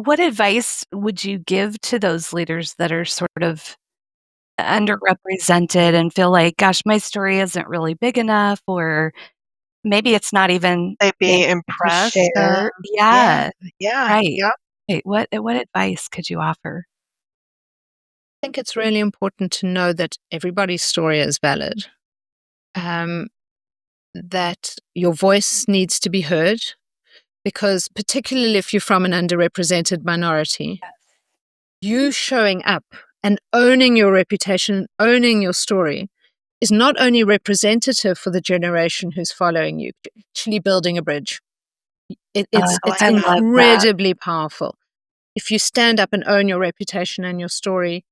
what advice would you give to those leaders that are sort of underrepresented and feel like, gosh, my story isn't really big enough, or maybe it's not even They'd safe be to impressed. share? Yeah, Yeah, yeah, right. yep. Right. What advice could you offer? I think it's really important to know that everybody's story is valid, that your voice needs to be heard, because particularly if you're from an underrepresented minority, you showing up and owning your reputation, owning your story is not only representative for the generation who's following you, you're actually building a bridge. It's Oh, it's I love that. incredibly powerful. If you stand up and own your reputation and your story,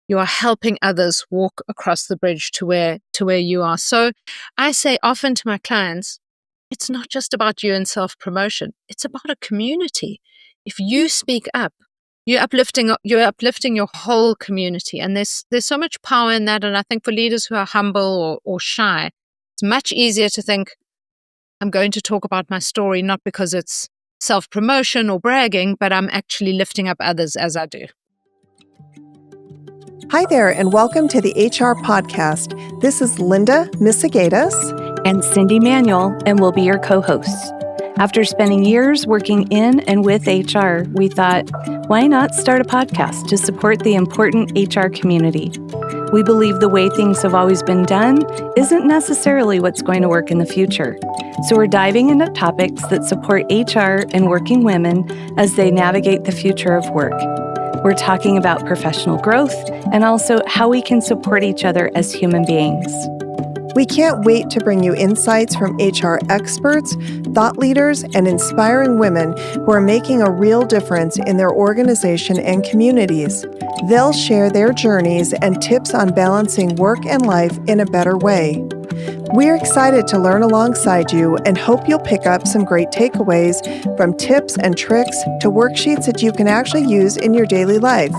you are helping others walk across the bridge to where you are. So I say often to my clients, it's not just about you and self-promotion. It's about a community. If you speak up, you're uplifting your whole community. And there's so much power in that. And I think for leaders who are humble or shy, it's much easier to think, I'm going to talk about my story, not because it's self-promotion or bragging, but I'm actually lifting up others as I do. Hi there, and welcome to the HR podcast. This is Linda Misagatas And Cindy Manuel, and we'll be your co-hosts. After spending years working in and with HR, we thought, why not start a podcast to support the important HR community? We believe the way things have always been done isn't necessarily what's going to work in the future. So we're diving into topics that support HR and working women as they navigate the future of work. We're talking about professional growth and also how we can support each other as human beings. We can't wait to bring you insights from HR experts, thought leaders, and inspiring women who are making a real difference in their organization and communities. They'll share their journeys and tips on balancing work and life in a better way. We're excited to learn alongside you and hope you'll pick up some great takeaways, from tips and tricks to worksheets that you can actually use in your daily life.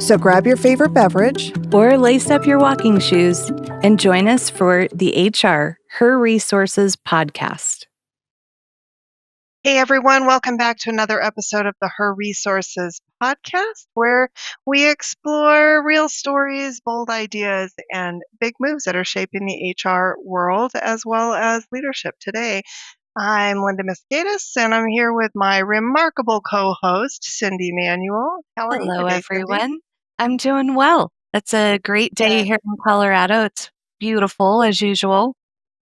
So grab your favorite beverage or lace up your walking shoes and join us for the HR Her Resources podcast. Hey everyone, welcome back to another episode of the Her Resources podcast, where we explore real stories, bold ideas, and big moves that are shaping the HR world as well as leadership today. I'm Linda Misagatas, and I'm here with my remarkable co-host, Cindy Manuel. How are you Hello, today, Cindy? everyone. I'm doing well. It's a great day here in Colorado. It's beautiful as usual.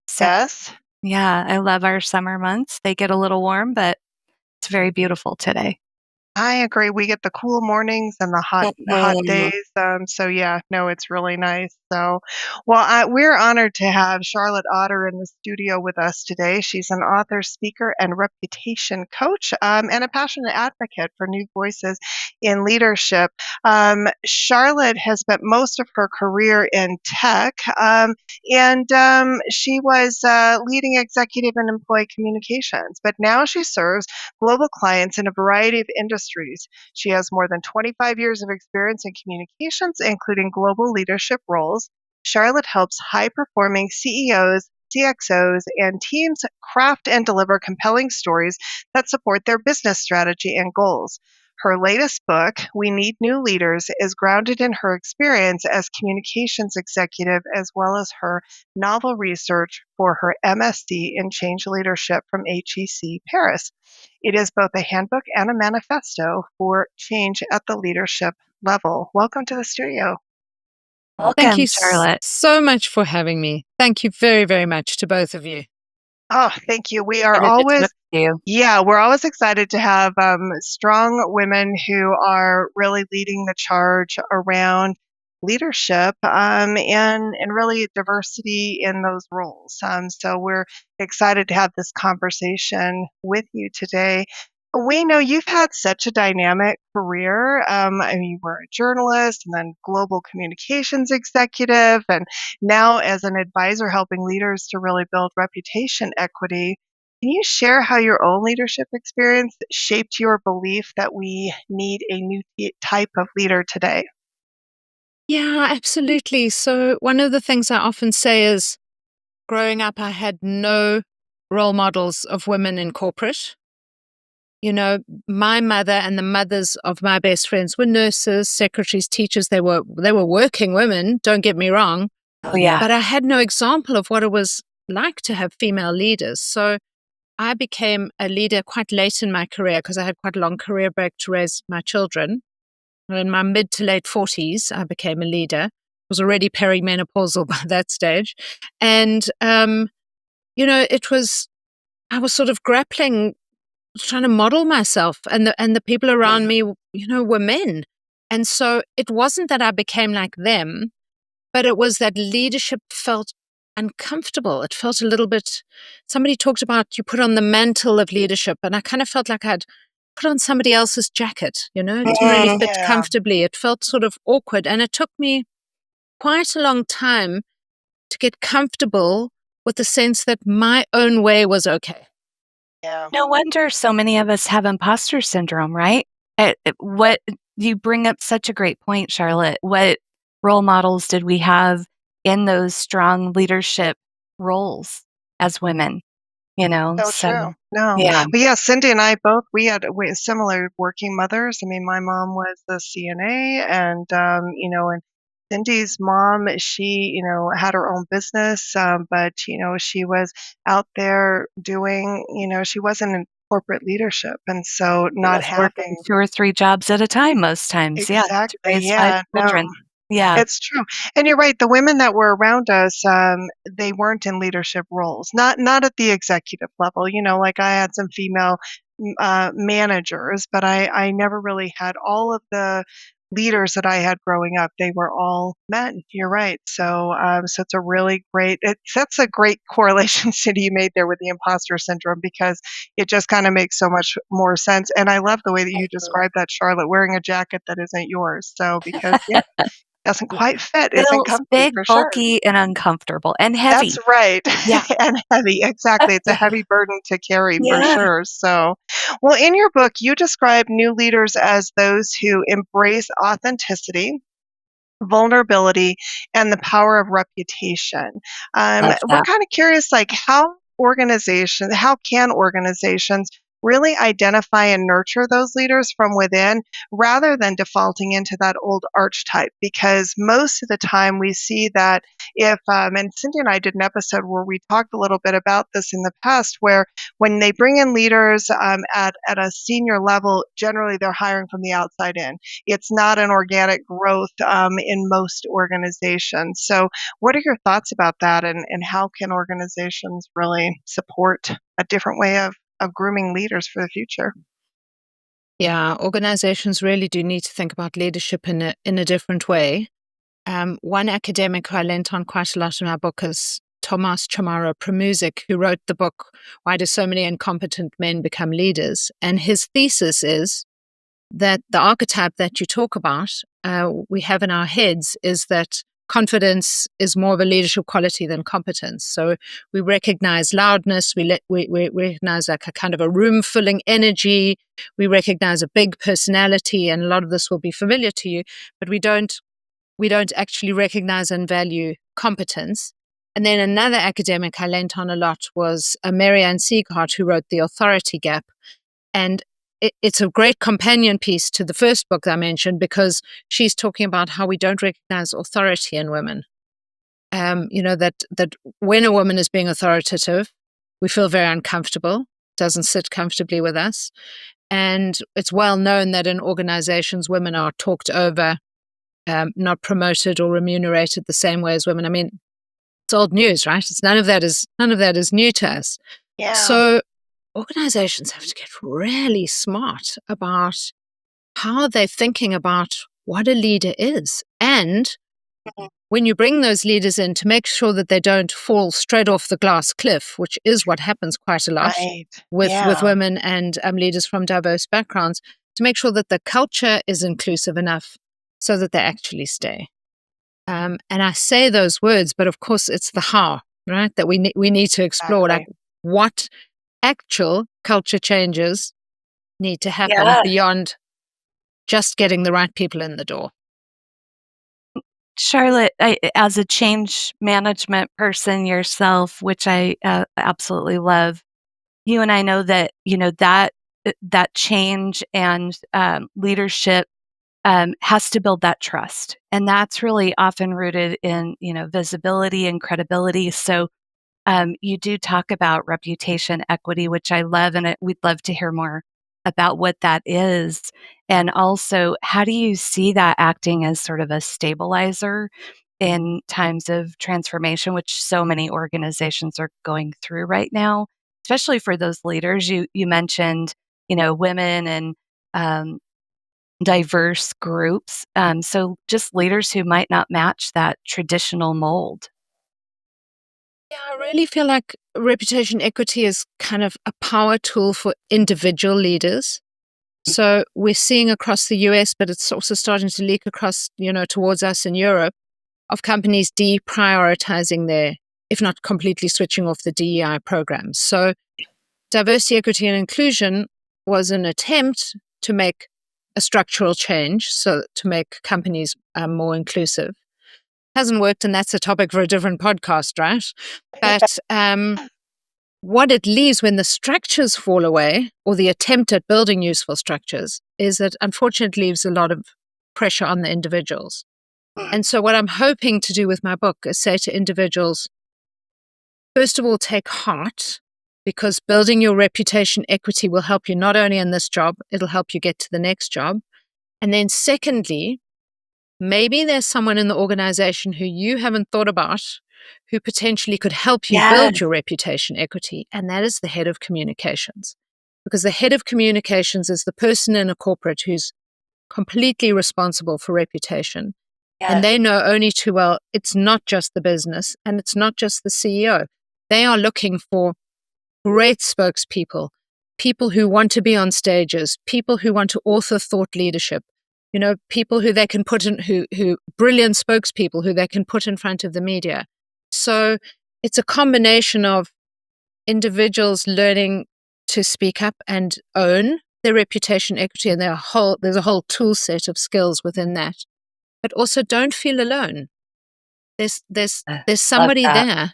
So, Yes. yeah, I love our summer months. They get a little warm, but it's very beautiful today. I agree. We get the cool mornings and the hot days. So yeah, no, it's really nice. So, well, we're honored to have Charlotte Otter in the studio with us today. She's an author, speaker, and reputation coach, and a passionate advocate for new voices in leadership. Charlotte has spent most of her career in tech, and she was leading executive and employee communications, but now she serves global clients in a variety of industries. She has more than 25 years of experience in communications, including global leadership roles. Charlotte helps high-performing CEOs, CXOs, and teams craft and deliver compelling stories that support their business strategy and goals. Her latest book, We Need New Leaders, is grounded in her experience as communications executive as well as her novel research for her MSc in Change Leadership from HEC Paris. It is both a handbook and a manifesto for change at the leadership level. Welcome to the studio. Welcome, Thank you Charlotte. so much for having me. Thank you very, very much to both of you. Oh, thank you. We are Excited to always, talk to you. yeah, we're always excited to have strong women who are really leading the charge around leadership and really diversity in those roles. So we're excited to have this conversation with you today. We know you've had such a dynamic career. I mean, you were a journalist and then global communications executive, and now as an advisor helping leaders to really build reputation equity. Can you share how your own leadership experience shaped your belief that we need a new type of leader today? Yeah, absolutely. So, one of the things I often say is growing up, I had no role models of women in corporate. my mother and the mothers of my best friends were nurses, secretaries, teachers. They were working women, don't get me wrong. Oh, yeah. But I had no example of what it was like to have female leaders. So I became a leader quite late in my career because I had quite a long career break to raise my children. In my mid to late 40s, I became a leader. I was already perimenopausal by that stage. And, I was sort of grappling, trying to model myself, and the people around me, were men. And so it wasn't that I became like them, but it was that leadership felt uncomfortable. It felt a little bit, somebody talked about you put on the mantle of leadership, and I kind of felt like I'd put on somebody else's jacket, it didn't really fit comfortably. It felt sort of awkward. And it took me quite a long time to get comfortable with the sense that my own way was okay. Yeah. No wonder so many of us have imposter syndrome, right? What you bring up such a great point, Charlotte. What role models did we have in those strong leadership roles as women? So true. No. Yeah. But yeah, Cindy and I both, we had similar working mothers. I mean, my mom was the CNA, and, and Cindy's mom, she, had her own business, but, she was out there doing, she wasn't in corporate leadership. And so not Was working having 2 or 3 jobs at a time most times, to exactly, raise 5 yeah, no. children. Yeah. It's true. And you're right, the women that were around us, they weren't in leadership roles, not at the executive level. Like I had some female managers, but I never really had all of the leaders that I had growing up. They were all men. You're right. So it's a really great, that's a great correlation, Cindy, you made there with the imposter syndrome, because it just kind of makes so much more sense. And I love the way that you described that, Charlotte, wearing a jacket that isn't yours. So because, yeah, doesn't quite fit, isn't Feels comfy big, for sure. bulky, and uncomfortable, and heavy. That's right. Yeah. And heavy, exactly. It's a heavy burden to carry for Yeah. sure. So, well, in your book, you describe new leaders as those who embrace authenticity, vulnerability, and the power of reputation. Love We're that. kind of curious, like how can organizations really identify and nurture those leaders from within rather than defaulting into that old archetype? Because most of the time we see that and Cindy and I did an episode where we talked a little bit about this in the past, where when they bring in leaders at a senior level, generally they're hiring from the outside in. It's not an organic growth in most organizations. So, what are your thoughts about that, and how can organizations really support a different way of grooming leaders for the future? Yeah, organizations really do need to think about leadership in a different way. One academic who I lent on quite a lot in our book is Tomas Chamara Premuzic, who wrote the book, Why Do So Many Incompetent Men Become Leaders? And his thesis is that the archetype that you talk about, we have in our heads, is that confidence is more of a leadership quality than competence. So we recognize loudness, we recognize like a kind of a room-filling energy, we recognize a big personality, and a lot of this will be familiar to you, but we don't actually recognize and value competence. And then another academic I lent on a lot was Marianne Sieghart, who wrote The Authority Gap. And it's a great companion piece to the first book I mentioned, because she's talking about how we don't recognize authority in women. That when a woman is being authoritative, we feel very uncomfortable, doesn't sit comfortably with us. And it's well known that in organizations, women are talked over, not promoted or remunerated the same way as women. I mean, it's old news, right? None of that is new to us. Yeah. So organizations have to get really smart about how they're thinking about what a leader is. And when you bring those leaders in, to make sure that they don't fall straight off the glass cliff, which is what happens quite a lot Right. with women and leaders from diverse backgrounds, to make sure that the culture is inclusive enough so that they actually stay. And I say those words, but of course it's the how, right? That we need to explore, Exactly. like what actual culture changes need to happen beyond just getting the right people in the door. Charlotte, as a change management person yourself, which I absolutely love, you and I know that, that that change and leadership has to build that trust. And that's really often rooted in, visibility and credibility. So you do talk about reputation equity, which I love, and we'd love to hear more about what that is. And also, how do you see that acting as sort of a stabilizer in times of transformation, which so many organizations are going through right now, especially for those leaders? You mentioned, women and diverse groups. So just leaders who might not match that traditional mold. Yeah, I really feel like reputation equity is kind of a power tool for individual leaders. So we're seeing across the US, but it's also starting to leak across, towards us in Europe, of companies deprioritizing their, if not completely switching off the DEI programs. So diversity, equity, and inclusion was an attempt to make a structural change, so to make companies more inclusive. Hasn't worked, and that's a topic for a different podcast, right? But what it leaves when the structures fall away, or the attempt at building useful structures, is that unfortunately leaves a lot of pressure on the individuals. And so what I'm hoping to do with my book is say to individuals, first of all, take heart, because building your reputation equity will help you not only in this job, it'll help you get to the next job. And then secondly, maybe there's someone in the organization who you haven't thought about who potentially could help you build your reputation equity, and that is the head of communications. Because the head of communications is the person in a corporate who's completely responsible for reputation. And they know only too well it's not just the business and it's not just the CEO. They are looking for great spokespeople, people who want to be on stages, people who want to author thought leadership, people who they can put in, who brilliant spokespeople who they can put in front of the media. So it's a combination of individuals learning to speak up and own their reputation equity, and there's a whole tool set of skills within that. But also don't feel alone. There's somebody there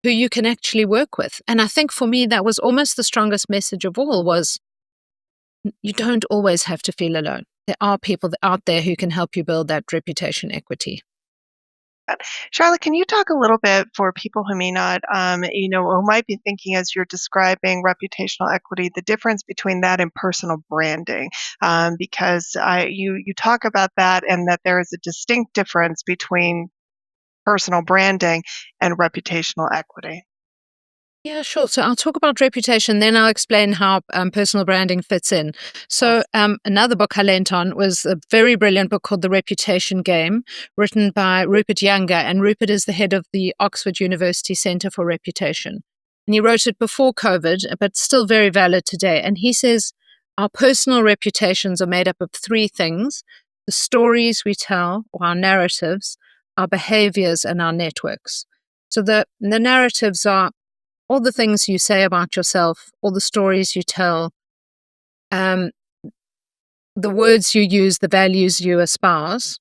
who you can actually work with. And I think for me, that was almost the strongest message of all was you don't always have to feel alone. There are people out there who can help you build that reputation equity. Charlotte, can you talk a little bit for people who may not, who might be thinking as you're describing reputational equity, the difference between that and personal branding? Because you talk about that and that there is a distinct difference between personal branding and reputational equity. Yeah, sure. So I'll talk about reputation, then I'll explain how personal branding fits in. So another book I lent on was a very brilliant book called The Reputation Game, written by Rupert Younger. And Rupert is the head of the Oxford University Centre for Reputation. And he wrote it before COVID, but still very valid today. And he says, our personal reputations are made up of three things: the stories we tell, or our narratives, our behaviors, and our networks. So the narratives are all the things you say about yourself, all the stories you tell, the words you use, the values you espouse.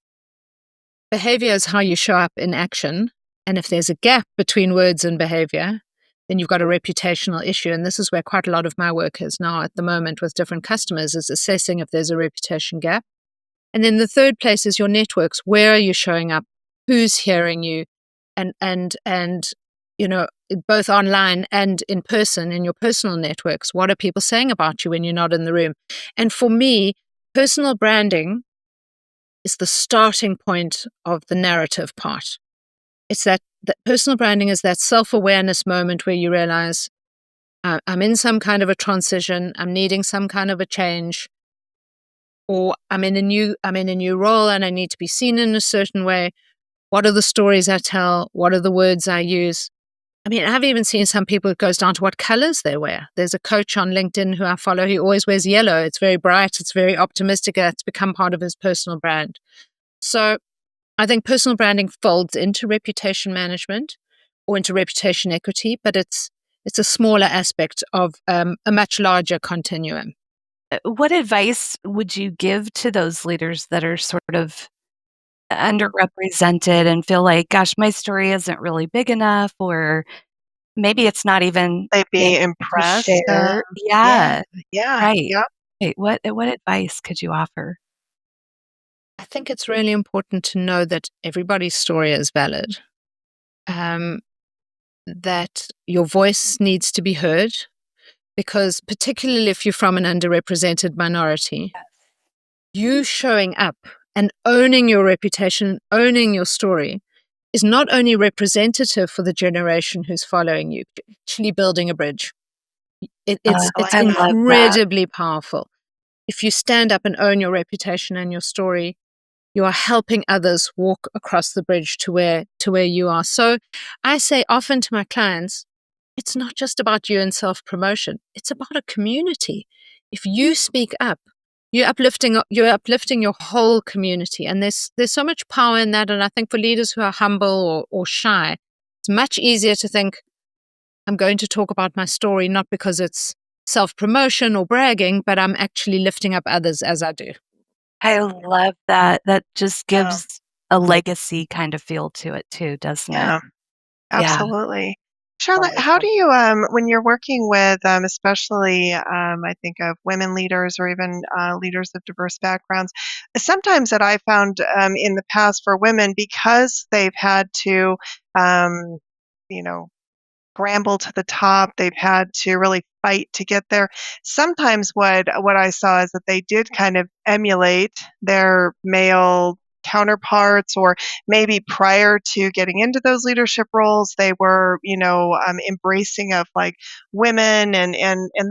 Behavior is how you show up in action. And if there's a gap between words and behavior, then you've got a reputational issue. And this is where quite a lot of my work is now at the moment with different customers, is assessing if there's a reputation gap. And then the third place is your networks. Where are you showing up? Who's hearing you? And both online and in person, in your personal networks, what are people saying about you when you're not in the room? And for me, personal branding is the starting point of the narrative part. It's that personal branding is that self-awareness moment where you realize I'm in some kind of a transition, I'm needing some kind of a change, or I'm in a new role and I need to be seen in a certain way. What are the stories I tell? What are the words I use? I mean, I've even seen some people, it goes down to what colors they wear. There's a coach on LinkedIn who I follow, he always wears yellow. It's very bright. It's very optimistic. It's become part of his personal brand. So I think personal branding folds into reputation management or into reputation equity, but it's a smaller aspect of a much larger continuum. What advice would you give to those leaders that are sort of underrepresented and feel like, gosh, my story isn't really big enough, or maybe it's not even They'd be maybe to impressed. share. Yeah, Yeah, yeah, right. yep. Right. What advice could you offer? I think it's really important to know that everybody's story is valid, that your voice needs to be heard, because particularly if you're from an underrepresented minority, you showing up and owning your reputation, owning your story is not only representative for the generation who's following you, you're actually building a bridge. It's I love that. incredibly powerful. If you stand up and own your reputation and your story, you are helping others walk across the bridge to where you are. So I say often to my clients, it's not just about you and self-promotion. It's about a community. If you speak up, you're uplifting your whole community. And there's so much power in that. And I think for leaders who are humble or shy, it's much easier to think, I'm going to talk about my story, not because it's self-promotion or bragging, but I'm actually lifting up others as I do. I love that. That just Yeah, gives a legacy kind of feel to it too, doesn't it? yeah, Yeah. absolutely. Charlotte, how do Wonderful. you, when you're working with, especially, I think of women leaders or even leaders of diverse backgrounds, sometimes that I found in the past for women, because they've had to, um, you know, scramble to the top. They've had to really fight to get there. Sometimes what I saw is that they did kind of emulate their male counterparts, or maybe prior to getting into those leadership roles, they were, embracing of like women and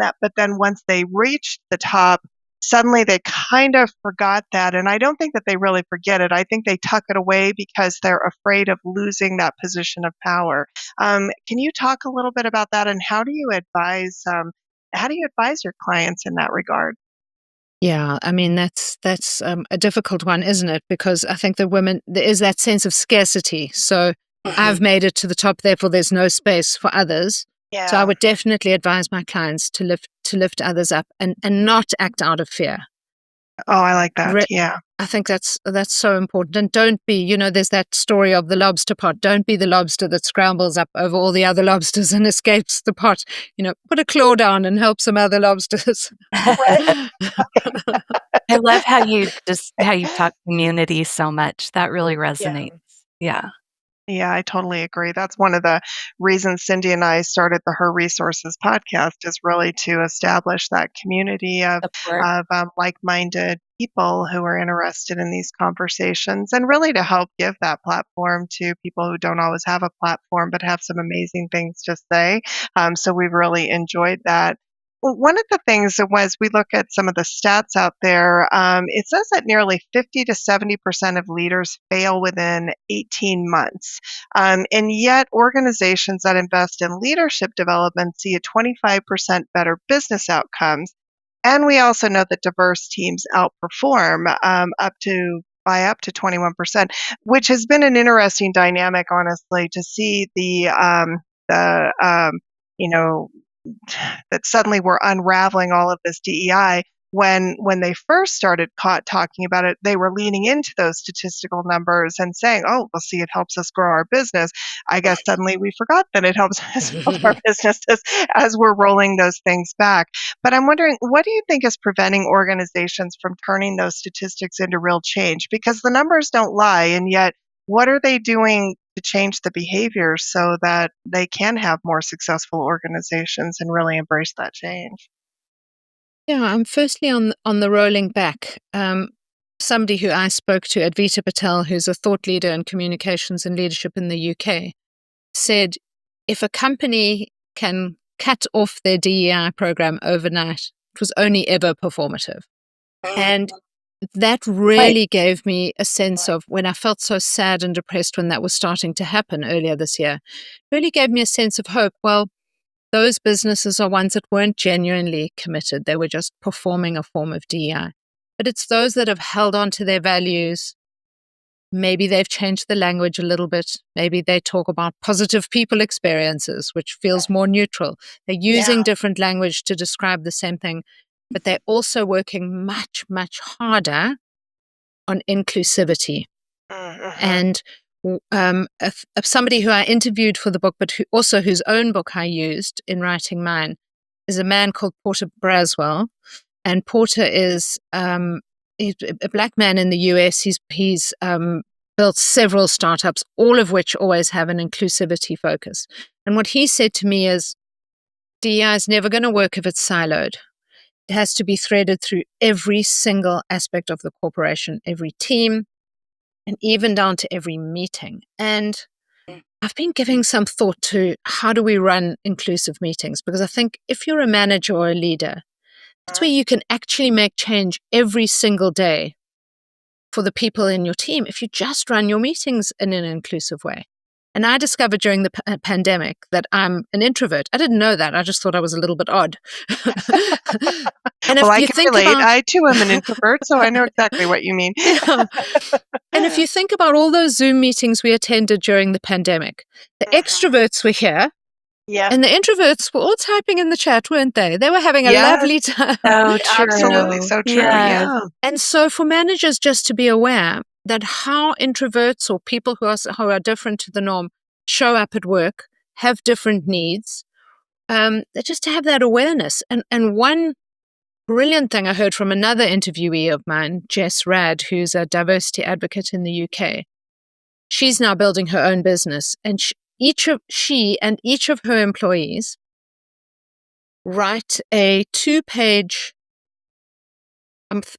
that. But then once they reached the top, suddenly they kind of forgot that. And I don't think that they really forget it. I think they tuck it away because they're afraid of losing that position of power. Can you talk a little bit about that, and how do you advise your clients in that regard? Yeah, I mean that's a difficult one, isn't it? Because I think the women, there is that sense of scarcity. So I've made it to the top, therefore there's no space for others. So I Yeah. would definitely advise my clients to lift others up and not act out of fear. Oh, I like that. Re- Yeah. I think that's so important. And don't be, there's that story of the lobster pot. Don't be the lobster that scrambles up over all the other lobsters and escapes the pot. Put a claw down and help some other lobsters. Right. I love how you talk community so much. That really Yeah. resonates. Yeah. Yeah, I totally agree. That's one of the reasons Cindy and I started the Her Resources podcast, is really to establish that community of Support. like-minded people who are interested in these conversations, and really to help give that platform to people who don't always have a platform but have some amazing things to say. So we've really enjoyed that. Well, one of the things that was, we look at some of the stats out there, it says that nearly 50 to 70% of leaders fail within 18 months. And yet, organizations that invest in leadership development see a 25% better business outcomes. And we also know that diverse teams outperform up to 21%, which has been an interesting dynamic, honestly, to see the you know that suddenly we're unraveling all of this DEI. When they first started talking about it, they were leaning into those statistical numbers and saying, "Oh, well, see, it helps us grow our business." I guess suddenly we forgot that it helps us build our businesses as we're rolling those things back. But I'm wondering, what do you think is preventing organizations from turning those statistics into real change? Because the numbers don't lie, and yet, what are they doing to change the behaviors so that they can have more successful organizations and really embrace that change? Yeah, I'm firstly on the rolling back. Somebody who I spoke to, Advita Patel, who's a thought leader in communications and leadership in the UK, said if a company can cut off their DEI program overnight, it was only ever performative. And that really gave me a sense of, when I felt so sad and depressed when that was starting to happen earlier this year, really gave me a sense of hope. Well, those businesses are ones that weren't genuinely committed. They were just performing a form of DEI. But it's those that have held on to their values. Maybe they've changed the language a little bit. Maybe they talk about positive people experiences, which feels more neutral. They're using different language to describe the same thing, but they're also working much, much harder on inclusivity. Mhm. And somebody who I interviewed for the book, but whose own book I used in writing mine, is a man called Porter Braswell. And Porter is he's a black man in the US. He's built several startups, all of which always have an inclusivity focus. And what he said to me is, DEI is never going to work if it's siloed. It has to be threaded through every single aspect of the corporation, every team, and even down to every meeting. And I've been giving some thought to how do we run inclusive meetings? Because I think if you're a manager or a leader, that's where you can actually make change every single day for the people in your team if you just run your meetings in an inclusive way. And I discovered during the pandemic that I'm an introvert. I didn't know that. I just thought I was a little bit odd. And if Well, I you can think relate. about, I too am an introvert, so I know exactly what you mean. Yeah. And if you think about all those Zoom meetings we attended during the pandemic, the extroverts were here. Yeah. And the introverts were all typing in the chat, weren't they? They were having a lovely time. So true. Absolutely so true. Yes. Yeah. And so for managers just to be aware that how introverts or people who are different to the norm show up at work, have different needs, just to have that awareness. And one brilliant thing I heard from another interviewee of mine, Jess Rad, who's a diversity advocate in the UK. She's now building her own business, and she and each of her employees write a 2-page,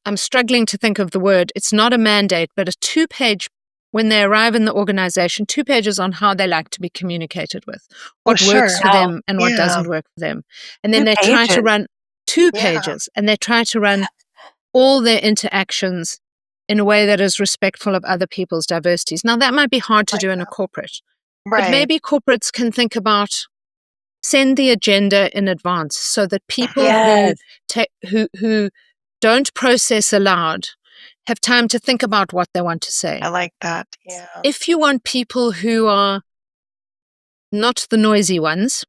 I'm struggling to think of the word, it's not a mandate, but a 2-page, when they arrive in the organization, 2 pages on how they like to be communicated with, what works for them and what doesn't work for them. And then they try to run 2 pages, and they try to run all their interactions in a way that is respectful of other people's diversities. Now, that might be hard to do in a corporate, but maybe corporates can think about send the agenda in advance so that people who don't process aloud have time to think about what they want to say. I like that. Yeah. If you want people who are not the noisy ones,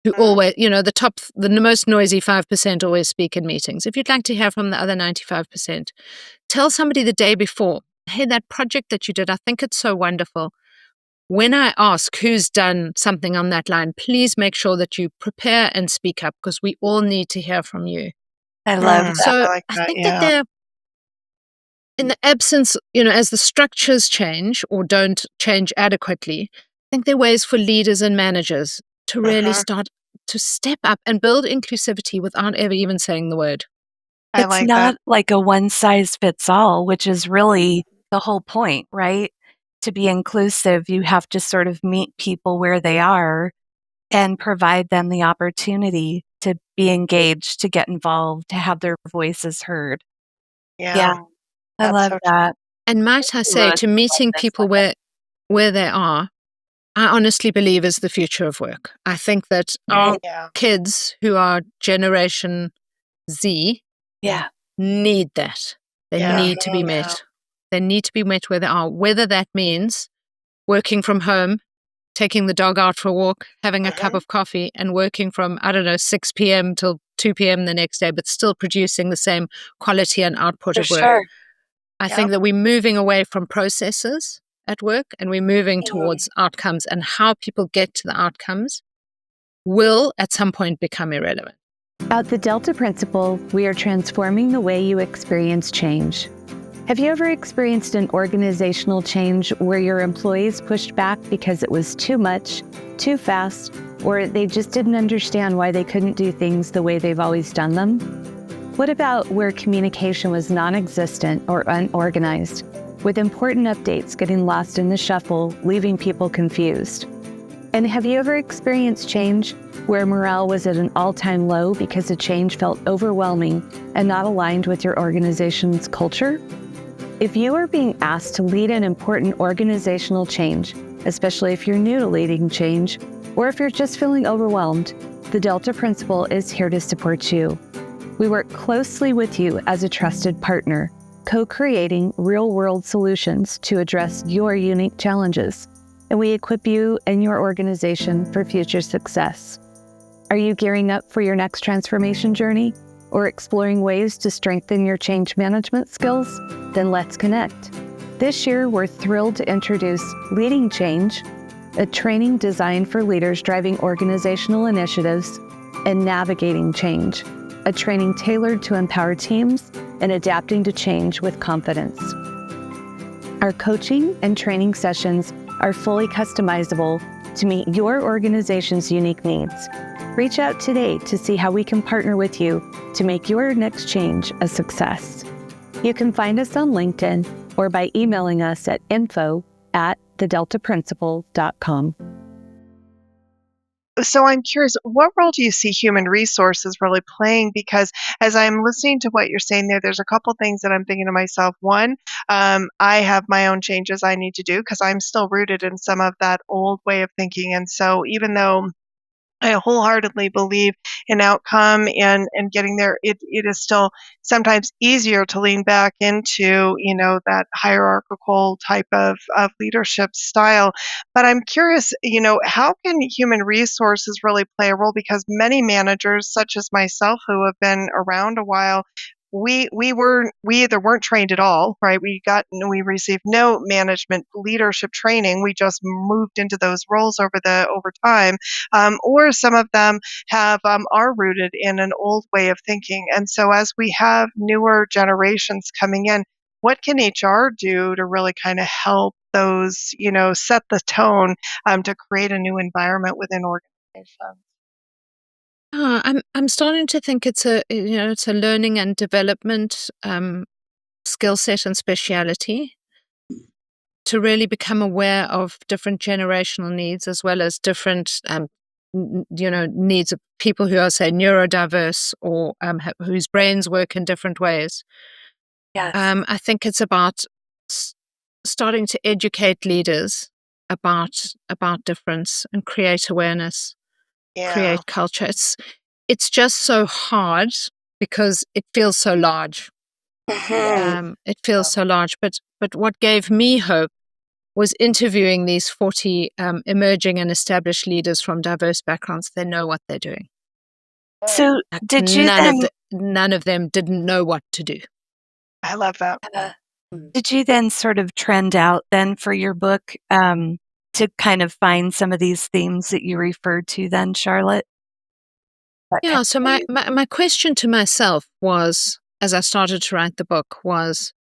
who always, the most noisy 5% always speak in meetings. If you'd like to hear from the other 95%, tell somebody the day before, hey, that project that you did, I think it's so wonderful. When I ask who's done something on that line, please make sure that you prepare and speak up, because we all need to hear from you. I love that. So I like that, I think that they're, in the absence, as the structures change or don't change adequately, I think there are ways for leaders and managers to really start to step up and build inclusivity without ever even saying the word. It's not like a one size fits all, which is really the whole point, right? To be inclusive, you have to sort of meet people where they are and provide them the opportunity to be engaged, to get involved, to have their voices heard. Yeah. I love that. And might I say, to meeting people where they are, I honestly believe is the future of work. I think that our kids who are Generation Z need that. They need to be met. They need to be met where they are, whether that means working from home, taking the dog out for a walk, having a cup of coffee, and working from, 6 p.m. till 2 p.m. the next day, but still producing the same quality and output of work. Sure. I think that we're moving away from processes at work, and we're moving towards outcomes, and how people get to the outcomes will at some point become irrelevant. At the Delta Principle, we are transforming the way you experience change. Have you ever experienced an organizational change where your employees pushed back because it was too much, too fast, or they just didn't understand why they couldn't do things the way they've always done them? What about where communication was non-existent or unorganized, with important updates getting lost in the shuffle, leaving people confused? And have you ever experienced change where morale was at an all-time low because the change felt overwhelming and not aligned with your organization's culture? If you are being asked to lead an important organizational change, especially if you're new to leading change, or if you're just feeling overwhelmed, the Delta Principle is here to support you. We work closely with you as a trusted partner, co-creating real-world solutions to address your unique challenges, and we equip you and your organization for future success. Are you gearing up for your next transformation journey, or exploring ways to strengthen your change management skills? Then let's connect. This year, we're thrilled to introduce Leading Change, a training designed for leaders driving organizational initiatives, and Navigating Change, a training tailored to empower teams and adapting to change with confidence. Our coaching and training sessions are fully customizable to meet your organization's unique needs. Reach out today to see how we can partner with you to make your next change a success. You can find us on LinkedIn or by emailing us at info@thedeltaprinciple.com. So I'm curious, what role do you see human resources really playing? Because as I'm listening to what you're saying there's a couple things that I'm thinking to myself. One, I have my own changes I need to do because I'm still rooted in some of that old way of thinking. And so even though I wholeheartedly believe in outcome and getting there, it is still sometimes easier to lean back into, that hierarchical type of leadership style. But I'm curious, how can human resources really play a role? Because many managers, such as myself, who have been around a while, we either weren't trained at all, right? We received no management leadership training. We just moved into those roles over time, or some of them are rooted in an old way of thinking. And so, as we have newer generations coming in, what can HR do to really kind of help those, set the tone to create a new environment within organizations? I'm starting to think it's a learning and development skill set and speciality to really become aware of different generational needs as well as different needs of people who are, say, neurodiverse or whose brains work in different ways. Yes. I think it's about starting to educate leaders about difference and create awareness. Yeah. Create culture. It's just so hard because it feels so large. It feels so large. But what gave me hope was interviewing these 40 emerging and established leaders from diverse backgrounds. They know what they're doing. So did you none of them didn't know what to do. I love that. Did you then sort of trend out then for your book to kind of find some of these themes that you referred to then, Charlotte? Yeah, so my question to myself was, as I started to write the book, was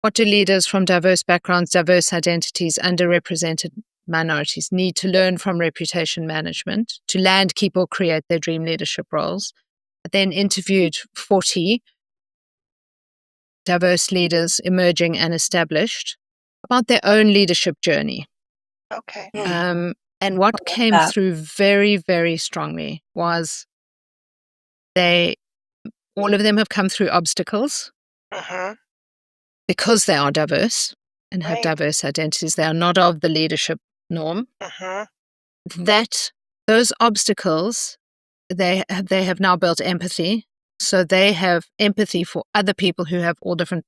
what do leaders from diverse backgrounds, diverse identities, underrepresented minorities need to learn from reputation management to land, keep, or create their dream leadership roles? I then interviewed 40 diverse leaders, emerging and established, about their own leadership journey. Okay. And what came through very, very strongly was all of them have come through obstacles because they are diverse and have diverse identities. They are not of the leadership norm. That those obstacles, they have now built empathy. So they have empathy for other people who have all different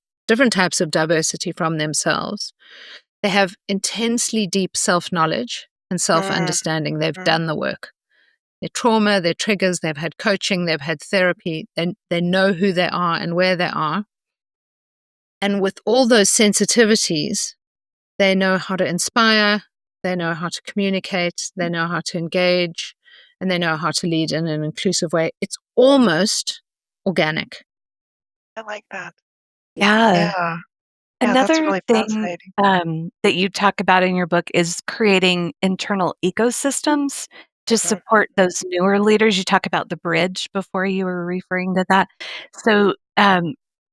types of diversity from themselves. They have intensely deep self-knowledge and self-understanding. They've done the work. Their trauma, their triggers, they've had coaching, they've had therapy, they know who they are and where they are. And with all those sensitivities, they know how to inspire, they know how to communicate, they know how to engage, and they know how to lead in an inclusive way. It's almost organic. I like that. Yeah. That's Another really thing fascinating. that you talk about in your book is creating internal ecosystems to support those newer leaders. You talk about the bridge before you were referring to that. So,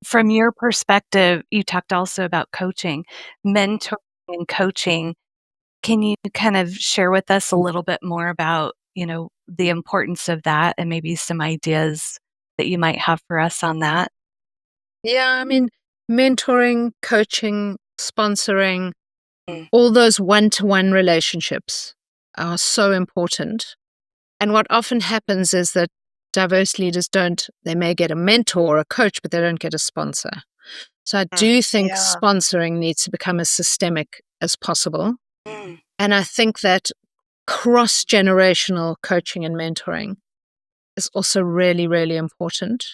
from your perspective, you talked also about coaching, mentoring and coaching. Can you kind of share with us a little bit more about, the importance of that and maybe some ideas that you might have for us on that? Yeah, I mean, mentoring, coaching, sponsoring, all those one-to-one relationships are so important. And what often happens is that diverse leaders they may get a mentor or a coach, but they don't get a sponsor. So I do think sponsoring needs to become as systemic as possible. And I think that cross-generational coaching and mentoring is also really, really important.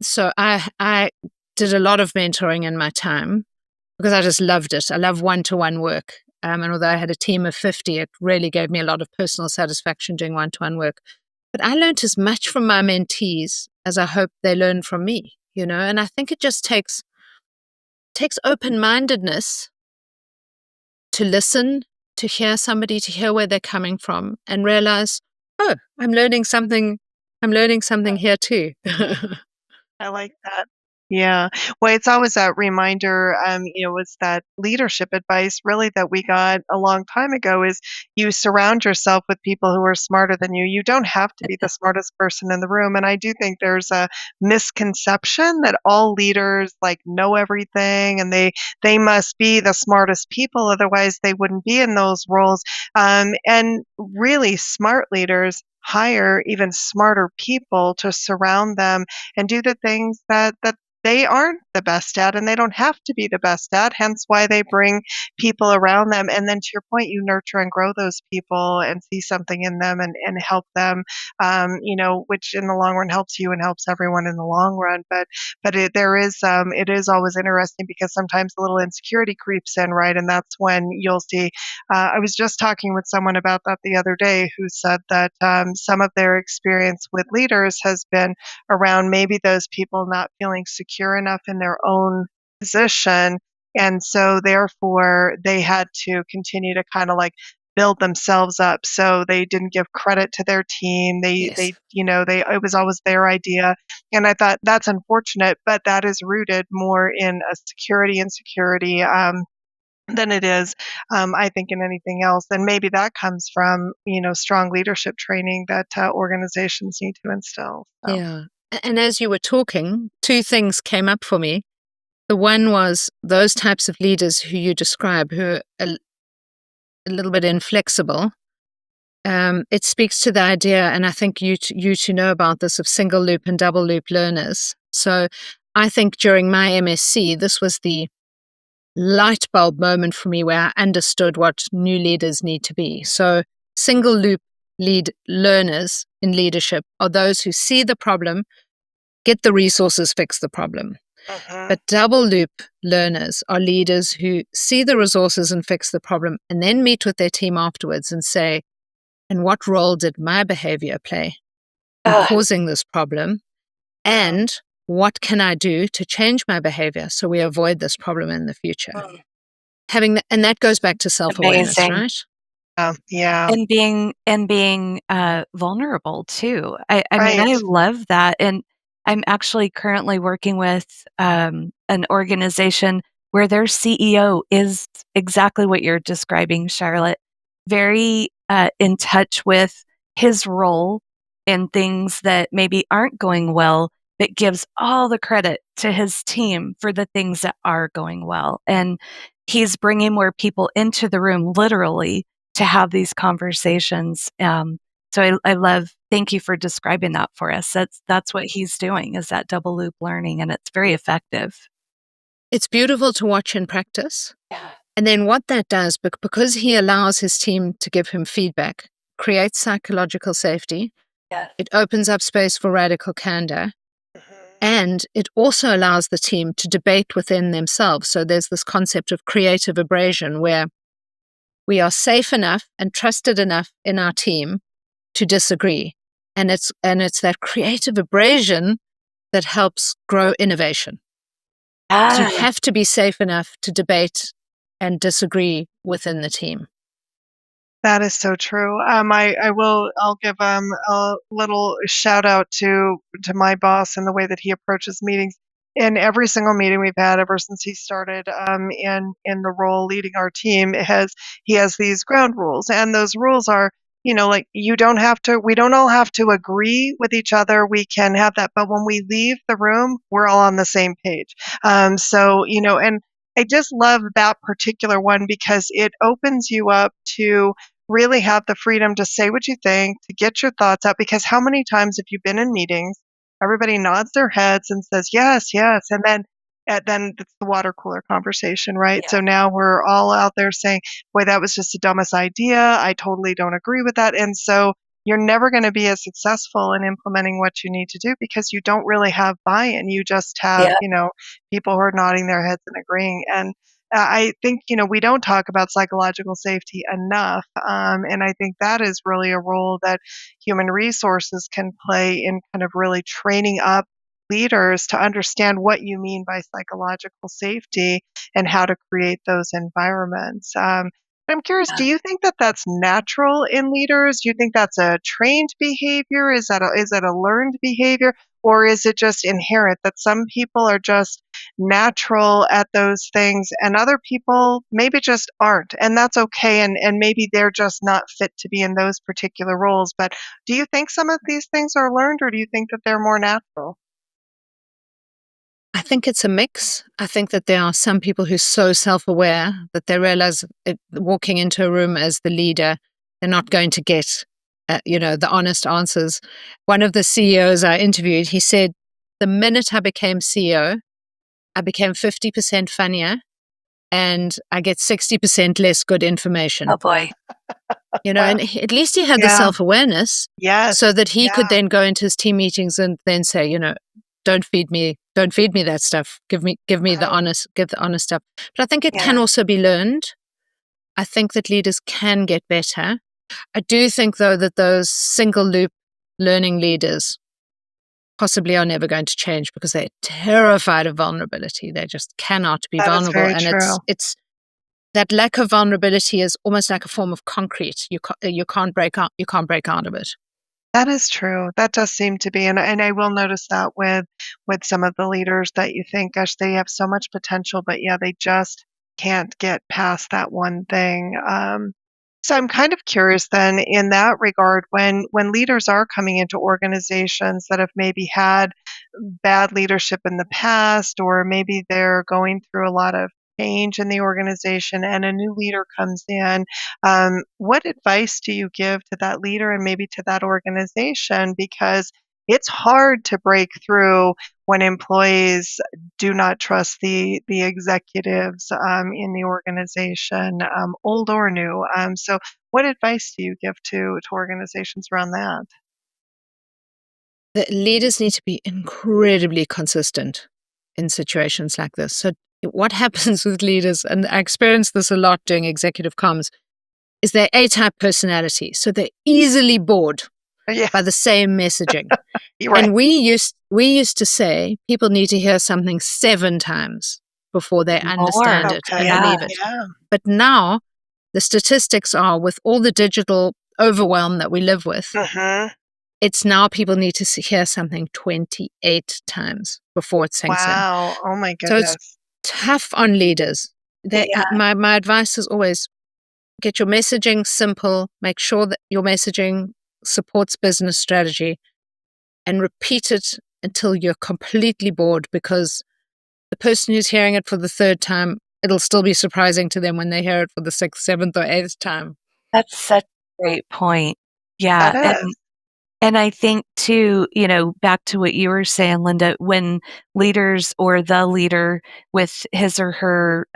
So I did a lot of mentoring in my time. because I just loved it. I love one-to-one work. And although I had a team of 50, it really gave me a lot of personal satisfaction doing one-to-one work. But I learned as much from my mentees as I hope they learn from me, and I think it just takes open-mindedness to listen, to hear somebody, to hear where they're coming from and realize, oh, I'm learning something here too. I like that. Yeah. Well, it's always that reminder, it's that leadership advice really that we got a long time ago is you surround yourself with people who are smarter than you. You don't have to be the smartest person in the room. And I do think there's a misconception that all leaders like know everything and they must be the smartest people, otherwise they wouldn't be in those roles. And really smart leaders hire even smarter people to surround them and do the things that they aren't the best at and they don't have to be the best at, hence why they bring people around them. And then to your point, you nurture and grow those people and see something in them and help them, which in the long run helps you and helps everyone in the long run. But it is always interesting because sometimes a little insecurity creeps in, right? And that's when you'll see. I was just talking with someone about that the other day who said that some of their experience with leaders has been around maybe those people not feeling secure enough in their own position. And so therefore they had to continue to kind of like build themselves up. So they didn't give credit to their team. Yes. It was always their idea. And I thought that's unfortunate, but that is rooted more in a insecurity, than it is, I think, in anything else. And maybe that comes from, strong leadership training that organizations need to instill. So. Yeah. And as you were talking, two things came up for me. The one was those types of leaders who you describe, who are a little bit inflexible. It speaks to the idea, and I think you two know about this, of single loop and double loop learners. So I think during my MSc, this was the light bulb moment for me where I understood what new leaders need to be. So single loop learners in leadership are those who see the problem, get the resources, fix the problem. But double loop learners are leaders who see the resources and fix the problem and then meet with their team afterwards and say, and what role did my behavior play in causing this problem? And what can I do to change my behavior so we avoid this problem in the future? And that goes back to self-awareness, Amazing. right? Yeah. And being vulnerable too. I mean, I Right. love that. And I'm actually currently working with an organization where their CEO is exactly what you're describing, Charlotte. Very in touch with his role in things that maybe aren't going well, but gives all the credit to his team for the things that are going well. And he's bringing more people into the room, literally, to have these conversations. So I love, thank you for describing that for us. That's what he's doing, is that double loop learning, and it's very effective. It's beautiful to watch in practice. Yeah. And then what that does, because he allows his team to give him feedback, creates psychological safety. Yeah. It opens up space for radical candor. And it also allows the team to debate within themselves. So there's this concept of creative abrasion where we are safe enough and trusted enough in our team to disagree. And it's that creative abrasion that helps grow innovation. So you have to be safe enough to debate and disagree within the team. That is so true. I'll give a little shout out to my boss and the way that he approaches meetings. In every single meeting we've had ever since he started in the role leading our team, he has these ground rules, and those rules are, like, we don't all have to agree with each other. We can have that, but when we leave the room, we're all on the same page. And I just love that particular one because it opens you up to really have the freedom to say what you think, to get your thoughts out. Because how many times have you been in meetings, everybody nods their heads and says, yes, yes. And then it's the water cooler conversation, right? Yeah. So now we're all out there saying, boy, that was just the dumbest idea. I totally don't agree with that. And so you're never going to be as successful in implementing what you need to do because you don't really have buy-in. You just have, people who are nodding their heads and agreeing. And I think, we don't talk about psychological safety enough. And I think that is really a role that human resources can play in kind of really training up leaders to understand what you mean by psychological safety and how to create those environments. I'm curious, do you think that that's natural in leaders? Do you think that's a trained behavior? Is that a learned behavior? Or is it just inherent that some people are just natural at those things and other people maybe just aren't? And that's okay. And maybe they're just not fit to be in those particular roles. But do you think some of these things are learned, or do you think that they're more natural? I think it's a mix. I think that there are some people who are so self-aware that they realize walking into a room as the leader, they're not going to get, the honest answers. One of the CEOs I interviewed, he said, the minute I became CEO, I became 50% funnier and I get 60% less good information. Oh boy. And at least he had the Yeah. self-awareness Yes. so that he Yeah. could then go into his team meetings and then say, don't feed me that stuff. Give me the honest stuff. But I think it can also be learned. I think that leaders can get better. I do think though that those single loop learning leaders possibly are never going to change because they're terrified of vulnerability. They just cannot be That is vulnerable. very And true. it's that lack of vulnerability is almost like a form of concrete. You can't break out of it. That is true. That does seem to be, and I will notice that with some of the leaders that you think, gosh, they have so much potential, but yeah, they just can't get past that one thing. So I'm kind of curious then in that regard, when leaders are coming into organizations that have maybe had bad leadership in the past, or maybe they're going through a lot of change in the organization and a new leader comes in, what advice do you give to that leader and maybe to that organization? Because it's hard to break through when employees do not trust the executives in the organization, old or new. So, what advice do you give to organizations around that? The leaders need to be incredibly consistent in situations like this. So what happens with leaders, and I experience this a lot doing executive comms, is they're A-type personality. So they're easily bored Yeah, by the same messaging. you're right. And we used to say people need to hear something 7 times before they understand it and Okay. believe it. Yeah. But now the statistics are, with all the digital overwhelm that we live with, Hmm. it's now people need to hear something 28 times before it sinks in. Wow. Oh my So it's goodness. tough on leaders. My advice is always get your messaging simple, make sure that your messaging supports business strategy, and repeat it until you're completely bored, because the person who's hearing it for the 3rd time, it'll still be surprising to them when they hear it for the 6th, 7th, or 8th time. That's such a great point. Yeah. That is. And I think too, back to what you were saying, Linda, when leaders or the leader with his or her,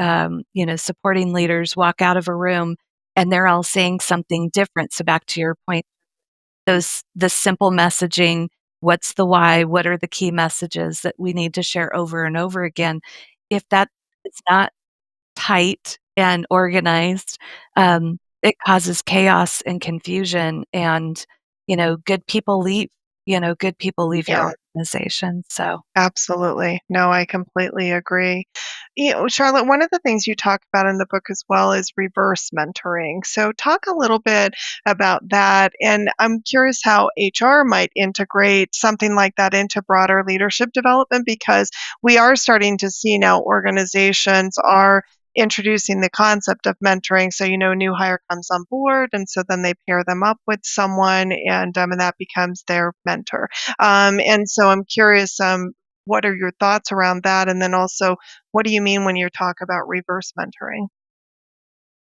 supporting leaders walk out of a room and they're all saying something different. So back to your point, the simple messaging, what's the why, what are the key messages that we need to share over and over again? If that is not tight and organized, it causes chaos and confusion, and good people leave. Good people leave Yeah. your organization. So Absolutely. No, I completely agree. Charlotte, one of the things you talk about in the book as well is reverse mentoring. So, talk a little bit about that. And I'm curious how HR might integrate something like that into broader leadership development, because we are starting to see now organizations are introducing the concept of mentoring. So, a new hire comes on board, and so then they pair them up with someone, and that becomes their mentor. And so I'm curious, what are your thoughts around that? And then also, what do you mean when you talk about reverse mentoring?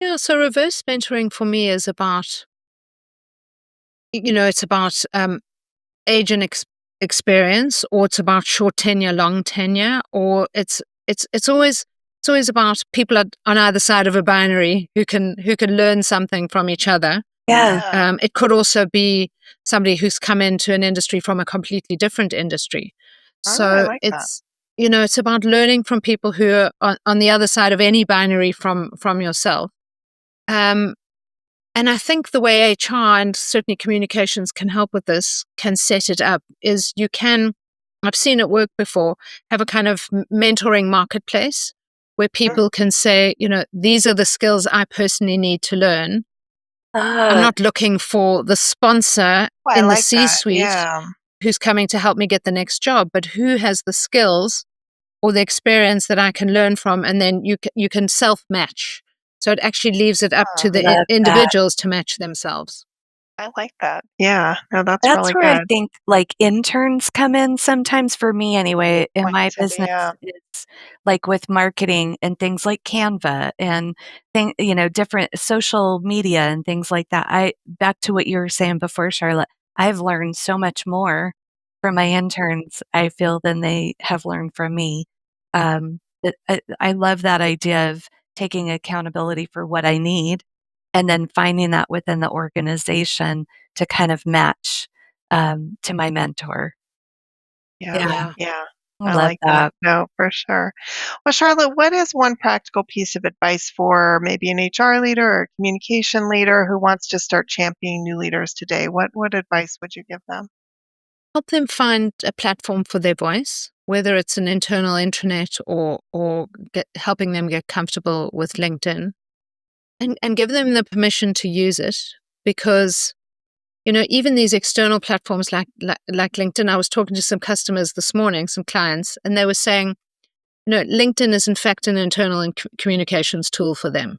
Yeah, so reverse mentoring for me is about, it's about age and experience, or it's about short tenure, long tenure, or it's always about people on either side of a binary who can learn something from each other. yeah, It could also be somebody who's come into an industry from a completely different industry. I So like that. it's about learning from people who are on the other side of any binary from yourself. And I think the way HR and certainly communications can help with this, can set it up, is you can, I've seen it work before, have a kind of mentoring marketplace where people can say, these are the skills I personally need to learn. I'm not looking for the sponsor I in the like that. C-suite Yeah. who's coming to help me get the next job, but who has the skills or the experience that I can learn from, and then you can self-match. So it actually leaves it up to the Love that. individuals to match themselves. I like that. Yeah. No, that's That's really where I good. think like interns come in sometimes for me anyway in Like my you said, business. yeah. It's like with marketing and things like Canva and different social media and things like that. Back to what you were saying before, Charlotte, I've learned so much more from my interns, I feel, than they have learned from me. I love that idea of taking accountability for what I need and then finding that within the organization to kind of match to my mentor. Yeah. Yeah. I I love like that. that. No, for sure. Well, Charlotte, what is one practical piece of advice for maybe an HR leader or a communication leader who wants to start championing new leaders today? What advice would you give them? Help them find a platform for their voice, whether it's an internal intranet or helping them get comfortable with LinkedIn, and give them the permission to use it, because even these external platforms like LinkedIn. I was talking to some customers this morning, some clients, and they were saying, LinkedIn is in fact an internal communications tool for them.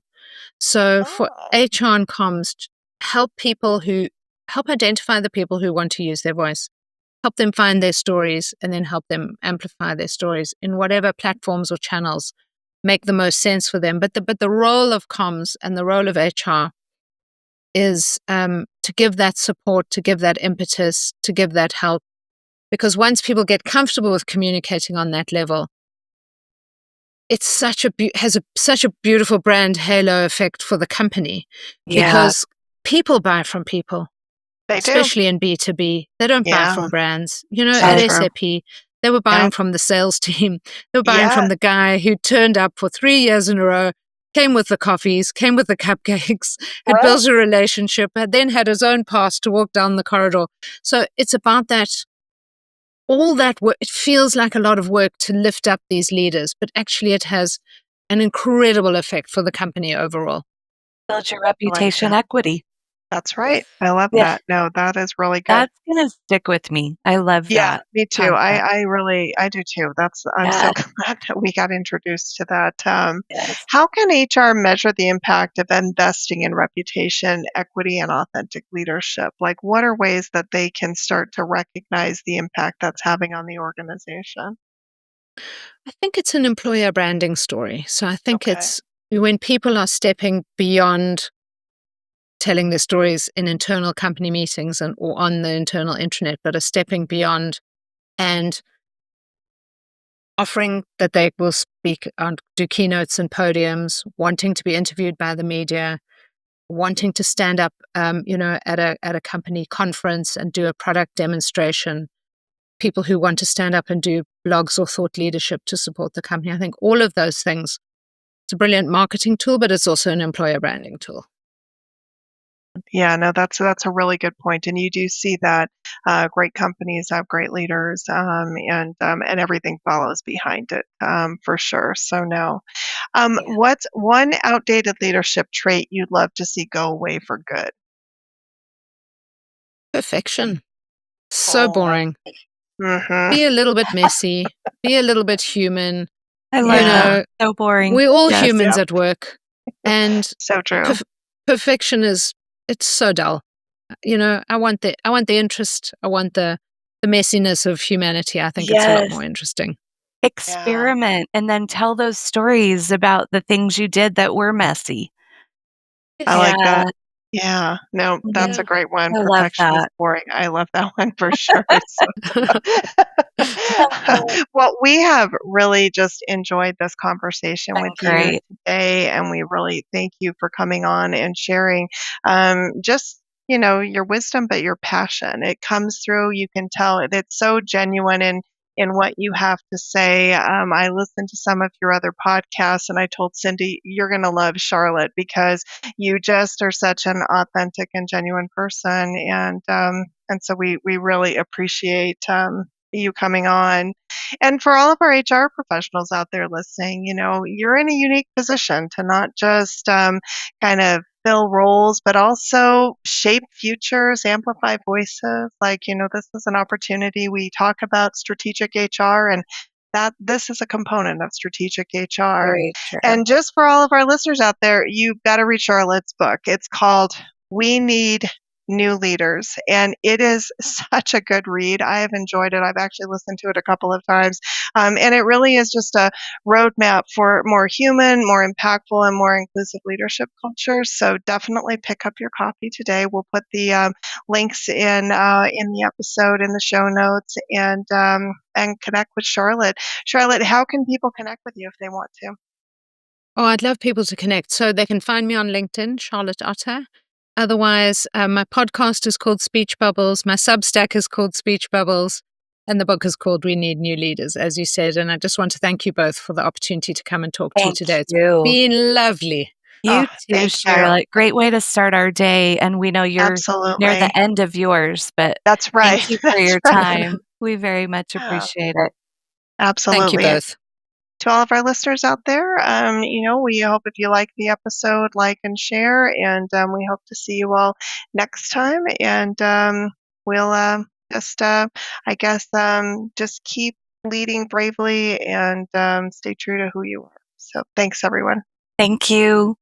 So for Oh, HR and comms, help identify the people who want to use their voice, help them find their stories, and then help them amplify their stories in whatever platforms or channels make the most sense for them. But the role of comms and the role of HR is to give that support, to give that impetus, to give that help. Because once people get comfortable with communicating on that level, it's such a beautiful brand halo effect for the company, Yeah. because people buy from people, they do. especially in B2B. They don't buy Yeah. from brands. So At true. SAP, they were buying Yep. from the sales team. They were buying Yeah. from the guy who turned up for 3 years in a row, came with the coffees, came with the cupcakes, had Right. built a relationship, had then had his own pass to walk down the corridor. So it's about that. All that work, it feels like a lot of work to lift up these leaders, but actually it has an incredible effect for the company overall. Build your I like reputation that. equity. That's right. I love Yeah. that. No, that is really good. That's going to stick with me. I love Yeah, that me too. concept. I do too. I'm so Yeah. glad that we got introduced to that. Yes. How can HR measure the impact of investing in reputation, equity, and authentic leadership? Like, what are ways that they can start to recognize the impact that's having on the organization? I think it's an employer branding story. So I think Okay. it's when people are stepping beyond telling their stories in internal company meetings or on the internal intranet, but are stepping beyond and offering that they will speak and do keynotes and podiums, wanting to be interviewed by the media, wanting to stand up, at a company conference and do a product demonstration. People who want to stand up and do blogs or thought leadership to support the company. I think all of those things. It's a brilliant marketing tool, but it's also an employer branding tool. Yeah, no, that's a really good point, and you do see that great companies have great leaders, and everything follows behind it, for sure. So no, Yeah. what's one outdated leadership trait you'd love to see go away for good? Perfection. So boring. Mm-hmm. Be a little bit messy. Be a little bit human. I love Yeah. that. So boring. We're all Yes. humans Yep. at work. And So true. perfection it's so dull. I want the interest. I want the messiness of humanity. I think it's a lot Yes. more interesting. Yeah. Experiment and then tell those stories about the things you did that were messy. I like Yeah. that. Yeah. No, that's a Mhm. great one. I love Perfection is that. boring. I love that one for sure. So Oh, well, we have really just enjoyed this conversation with been you great. today, and we really thank you for coming on and sharing just your wisdom, but your passion. It comes through. You can tell it's so genuine, and in what you have to say. I listened to some of your other podcasts, and I told Cindy, you're going to love Charlotte because you just are such an authentic and genuine person. And so we really appreciate you coming on. And for all of our HR professionals out there listening, you're in a unique position to not just kind of fill roles, but also shape futures, amplify voices. This is an opportunity. We talk about strategic HR, and that this is a component of strategic HR. Very true. And just for all of our listeners out there, you've got to read Charlotte's book. It's called We Need New Leaders, and it is such a good read. I have enjoyed it. I've actually listened to it a couple of times, and it really is just a roadmap for more human, more impactful, and more inclusive leadership cultures. So definitely pick up your copy today. We'll put the links in the episode, in the show notes, and connect with Charlotte. Charlotte, how can people connect with you if they want to? Oh, I'd love people to connect. So they can find me on LinkedIn, Charlotte Otter. Otherwise, my podcast is called Speech Bubbles. My Substack is called Speech Bubbles. And the book is called We Need New Leaders, as you said. And I just want to thank you both for the opportunity to come and talk to you today. It's been lovely. You too, Charlotte. Great way to start our day. And we know you're near the end of yours, but that's right. Thank you for your time. We very much appreciate it. Absolutely. Thank you both. To all of our listeners out there, we hope if you like the episode, like and share, and we hope to see you all next time. And we'll just keep leading bravely and stay true to who you are. So thanks, everyone. Thank you.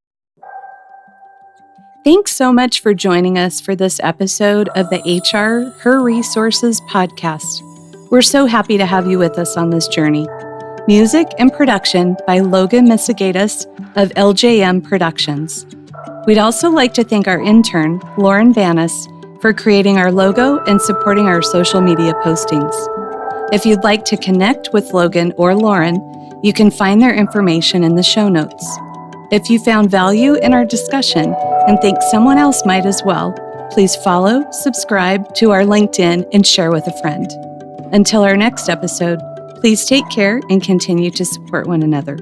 Thanks so much for joining us for this episode of the HR Her Resources podcast. We're so happy to have you with us on this journey. Music and production by Logan Misigatis of LJM Productions. We'd also like to thank our intern, Lauren Banas, for creating our logo and supporting our social media postings. If you'd like to connect with Logan or Lauren, you can find their information in the show notes. If you found value in our discussion and think someone else might as well, please follow, subscribe to our LinkedIn, and share with a friend. Until our next episode, please take care and continue to support one another.